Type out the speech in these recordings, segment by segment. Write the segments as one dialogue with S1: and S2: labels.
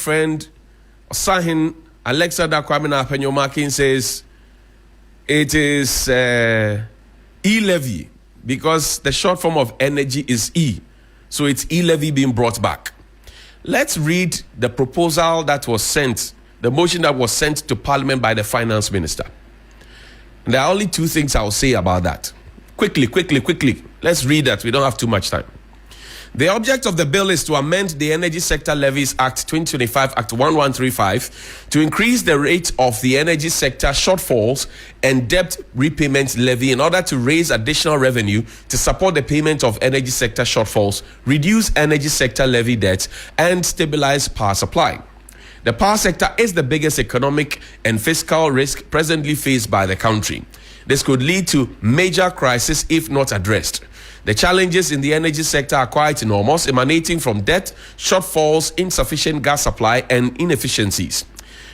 S1: friend Sahin Alexa Dakwamina Penyomakin says it is e-levy because the short form of energy is E. So it's e-levy being brought back. Let's read the proposal that was sent, the motion that was sent to Parliament by the Finance Minister. And there are only two things I'll say about that. Quickly. Let's read that. We don't have too much time. The object of the bill is to amend the Energy Sector Levies Act 2025, Act 1135, to increase the rate of the energy sector shortfalls and debt repayment levy in order to raise additional revenue to support the payment of energy sector shortfalls, reduce energy sector levy debt, and stabilize power supply. The power sector is the biggest economic and fiscal risk presently faced by the country. This could lead to major crisis if not addressed. The challenges in the energy sector are quite enormous, emanating from debt, shortfalls, insufficient gas supply, and inefficiencies.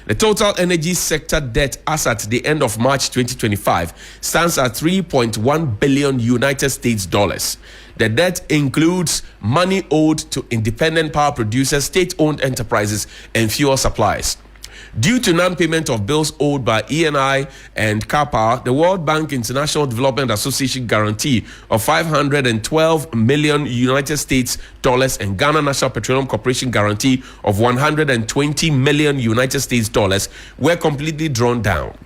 S1: The total energy sector debt as at the end of March 2025 stands at 3.1 billion United States dollars. The debt includes money owed to independent power producers, state-owned enterprises, and fuel suppliers. Due to non-payment of bills owed by ENI and CAPA, the World Bank International Development Association guarantee of 512 million United States dollars and Ghana National Petroleum Corporation guarantee of 120 million United States dollars were completely drawn down.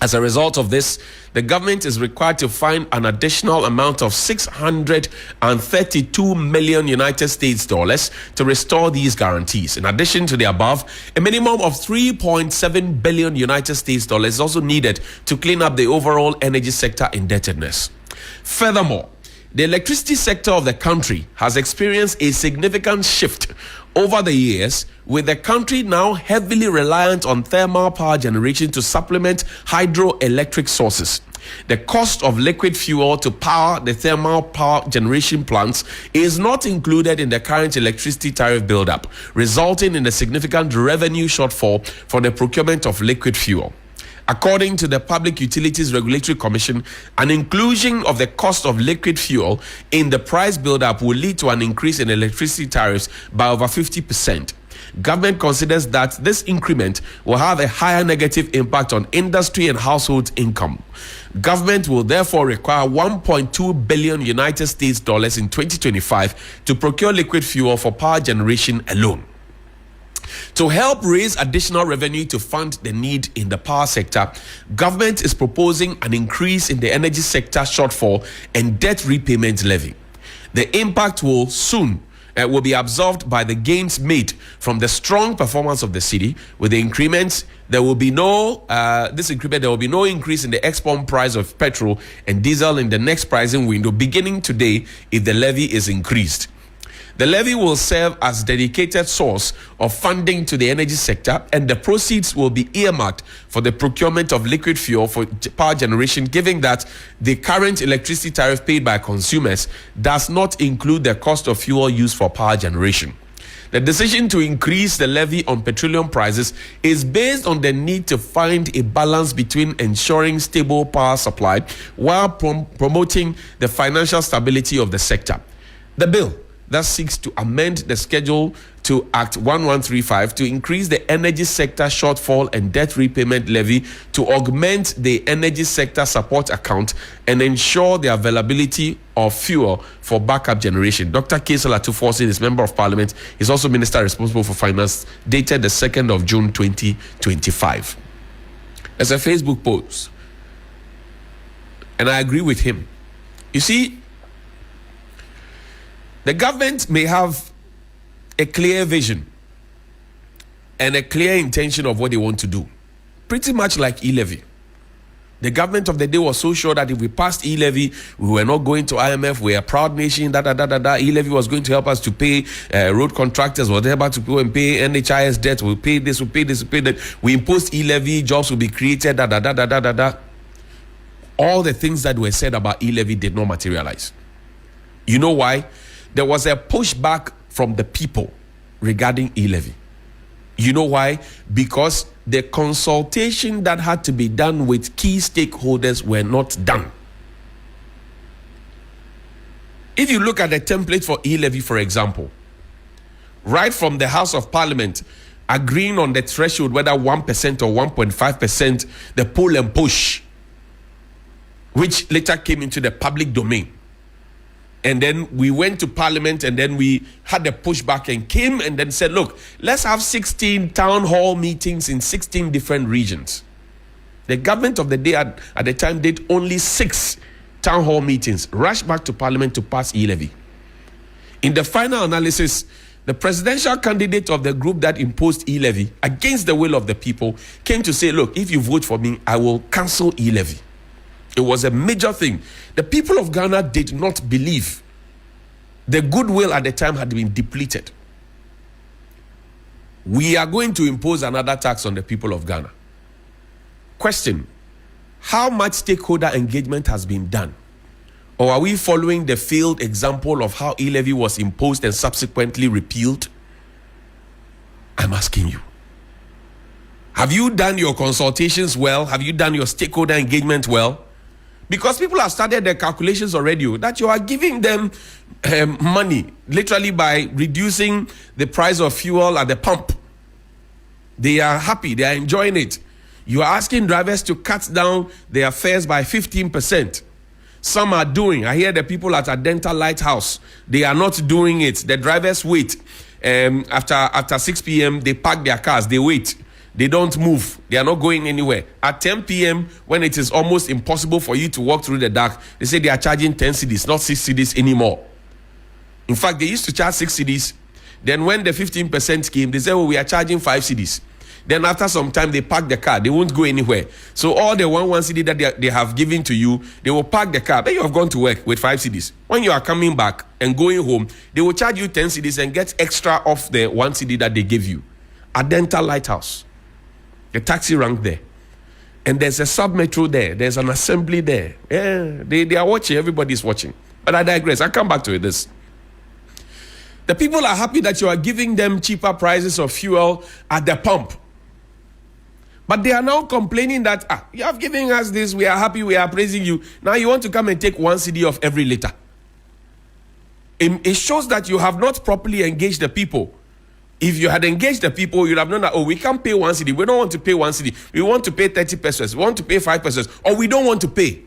S1: As a result of this, the government is required to find an additional amount of 632 million United States dollars to restore these guarantees. In addition to the above, a minimum of 3.7 billion United States dollars is also needed to clean up the overall energy sector indebtedness. Furthermore, the electricity sector of the country has experienced a significant shift over the years, with the country now heavily reliant on thermal power generation to supplement hydroelectric sources. The cost of liquid fuel to power the thermal power generation plants is not included in the current electricity tariff build-up, resulting in a significant revenue shortfall for the procurement of liquid fuel. According to the Public Utilities Regulatory Commission, an inclusion of the cost of liquid fuel in the price build-up will lead to an increase in electricity tariffs by over 50%. Government considers that this increment will have a higher negative impact on industry and household income. Government will therefore require 1.2 billion United States dollars in 2025 to procure liquid fuel for power generation alone. To help raise additional revenue to fund the need in the power sector, government is proposing an increase in the energy sector shortfall and debt repayment levy. The impact will be absorbed by the gains made from the strong performance of the city. With the increments, there will be no increase in the export price of petrol and diesel in the next pricing window beginning today if the levy is increased. The levy will serve as dedicated source of funding to the energy sector, and the proceeds will be earmarked for the procurement of liquid fuel for power generation, given that the current electricity tariff paid by consumers does not include the cost of fuel used for power generation. The decision to increase the levy on petroleum prices is based on the need to find a balance between ensuring stable power supply while promoting the financial stability of the sector. The bill that seeks to amend the schedule to Act 1135 to increase the energy sector shortfall and debt repayment levy to augment the energy sector support account and ensure the availability of fuel for backup generation. Dr. Kesela Tuforsin is Member of Parliament. He's also Minister responsible for Finance, dated the 2nd of June 2025. As a Facebook post, and I agree with him. You see, the government may have a clear vision and a clear intention of what they want to do. Pretty much like e-levy. The government of the day was so sure that if we passed e-levy, we were not going to IMF, we're a proud nation, E-levy was going to help us to pay road contractors, whatever, to go and pay NHIS debt, we'll pay this, we'll pay that. We imposed e-levy, jobs will be created, All the things that were said about e-levy did not materialize. You know why? There was a pushback from the people regarding e-levy. You know why? Because the consultation that had to be done with key stakeholders were not done. If you look at the template for e-levy, for example, right from the House of Parliament, agreeing on the threshold, whether 1% or 1.5%, the pull and push, which later came into the public domain. And then we went to Parliament, and then we had the pushback and came and then said, look, let's have 16 town hall meetings in 16 different regions. The government of the day at the time did only 6 town hall meetings, rushed back to Parliament to pass e-levy. In the final analysis, the presidential candidate of the group that imposed e-levy against the will of the people came to say, look, if you vote for me, I will cancel e-levy. It was a major thing. The people of Ghana did not believe. The goodwill at the time had been depleted. We are going to impose another tax on the people of Ghana. Question: how much stakeholder engagement has been done? Or are we following the failed example of how e-levy was imposed and subsequently repealed? I'm asking you. Have you done your consultations well? Have you done your stakeholder engagement well? Because people have started their calculations already that you are giving them money literally by reducing the price of fuel at the pump. They are happy, they are enjoying it. You are asking drivers to cut down their fares by 15%. Some are doing. I hear the people at a dental lighthouse, they are not doing it. The drivers wait. After 6 p.m., they park their cars, they wait. They don't move. They are not going anywhere. At 10 p.m., when it is almost impossible for you to walk through the dark, they say they are charging 10 cedis, not 6 cedis anymore. In fact, they used to charge 6 cedis. Then when the 15% came, they said, oh, we are charging 5 cedis. Then after some time, they park the car. They won't go anywhere. So all the 1 cedi that they have given to you, they will park the car. Then you have gone to work with 5 cedis. When you are coming back and going home, they will charge you 10 cedis and get extra off the 1 cedi that they gave you. At Dental Lighthouse, the taxi rank there. And there's a sub-metro there. There's an assembly there. Yeah, they are watching. Everybody's watching. But I digress. I'll come back to this. The people are happy that you are giving them cheaper prices of fuel at the pump. But they are now complaining that, you have given us this, we are happy, we are praising you. Now you want to come and take 1 cedi of every liter. It shows that you have not properly engaged the people. If you had engaged the people, you'd have known that, we can't pay 1 cedi. We don't want to pay 1 cedi. We want to pay 30 pesos. We want to pay 5 pesos. Or we don't want to pay.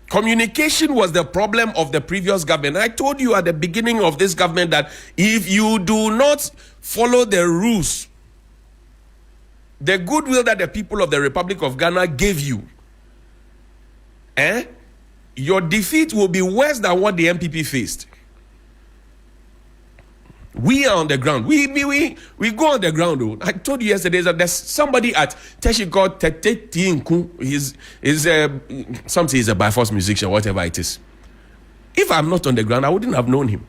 S1: Communication was the problem of the previous government. I told you at the beginning of this government that if you do not follow the rules, the goodwill that the people of the Republic of Ghana gave you, your defeat will be worse than what the MPP faced. We are on the ground. We go on the ground. Though. I told you yesterday that there's somebody at Teshi called Tete Tiinku. Some say he's a by force musician, whatever it is. If I'm not on the ground, I wouldn't have known him.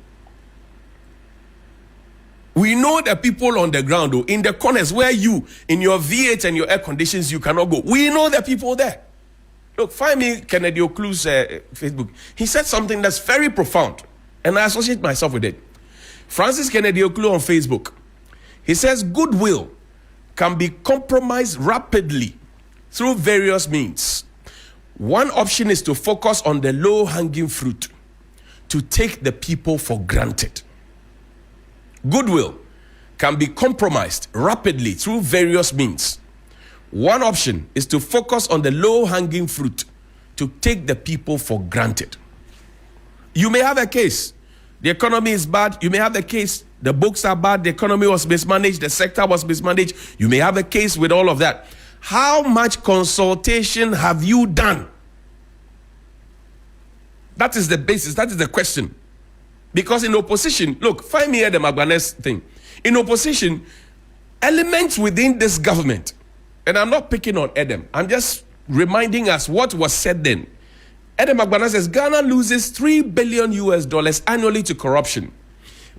S1: We know the people on the ground, though, in the corners where you, in your V8 and your air conditions, you cannot go. We know the people there. Look, find me Kennedy Oklu's Facebook. He said something that's very profound, and I associate myself with it. Francis Kennedy Oklu on Facebook. He says, goodwill can be compromised rapidly through various means. One option is to focus on the low-hanging fruit, to take the people for granted. Goodwill can be compromised rapidly through various means. One option is to focus on the low-hanging fruit, to take the people for granted. You may have a case. The economy is bad. You may have the case. The books are bad. The economy was mismanaged. The sector was mismanaged. You may have a case with all of that. How much consultation have you done? That is the basis. That is the question. Because in opposition, look, find me here the Magbanes thing. In opposition, elements within this government, and I'm not picking on Edem, I'm just reminding us what was said then. Edem Agbana says Ghana loses $3 billion annually to corruption.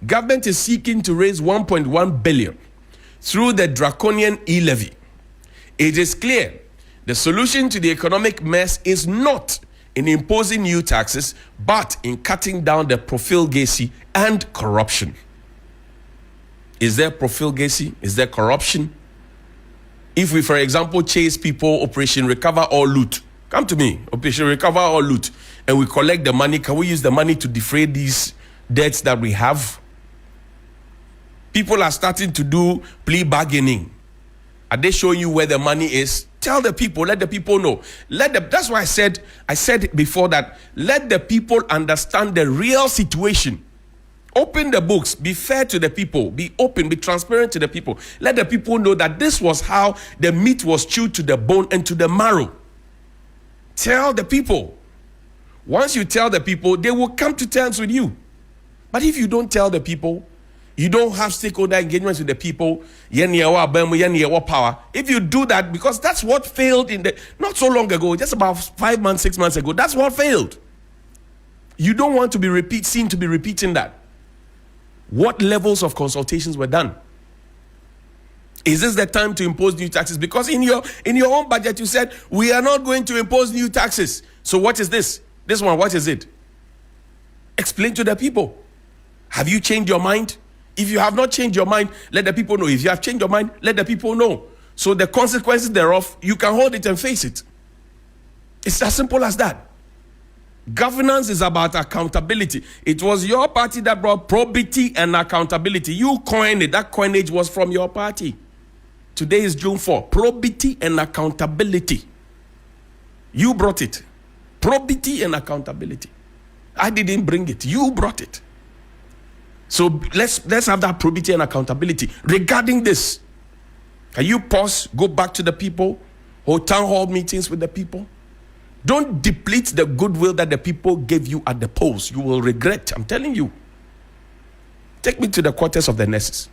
S1: Government is seeking to raise 1.1 billion through the draconian e-levy. It is clear the solution to the economic mess is not in imposing new taxes, but in cutting down the profligacy and corruption. Is there profligacy? Is there corruption? If we, for example, chase people, Operation Recover or Loot, come to me, Operation Recover or Loot, and we collect the money, can we use the money to defray these debts that we have? People are starting to do plea bargaining. Are they showing you where the money is? Tell the people, let the people know. That's why I said before that, let the people understand the real situation. Open the books, be fair to the people, be open, be transparent to the people. Let the people know that this was how the meat was chewed to the bone and to the marrow. Tell the people. Once you tell the people, they will come to terms with you. But if you don't tell the people, you don't have stakeholder engagements with the people, power. If you do that, because that's what failed not so long ago, just about 5 months, 6 months ago, that's what failed. You don't want to be seen to be repeating that. What levels of consultations were done? Is this the time to impose new taxes? Because in your own budget, you said, we are not going to impose new taxes. So what is this? This one, what is it? Explain to the people. Have you changed your mind? If you have not changed your mind, let the people know. If you have changed your mind, let the people know. So the consequences thereof, you can hold it and face it. It's as simple as that. Governance is about accountability. It was your party that brought probity and accountability. You coined it. That coinage was from your party. Today is June 4. Probity and accountability. You brought it. Probity and accountability. I didn't bring it. You brought it. So let's have that probity and accountability regarding this. Can you pause, go back to the people, hold town hall meetings with the people? Don't deplete the goodwill that the people gave you at the polls. You will regret. I'm telling you. Take me to the quarters of the nurses.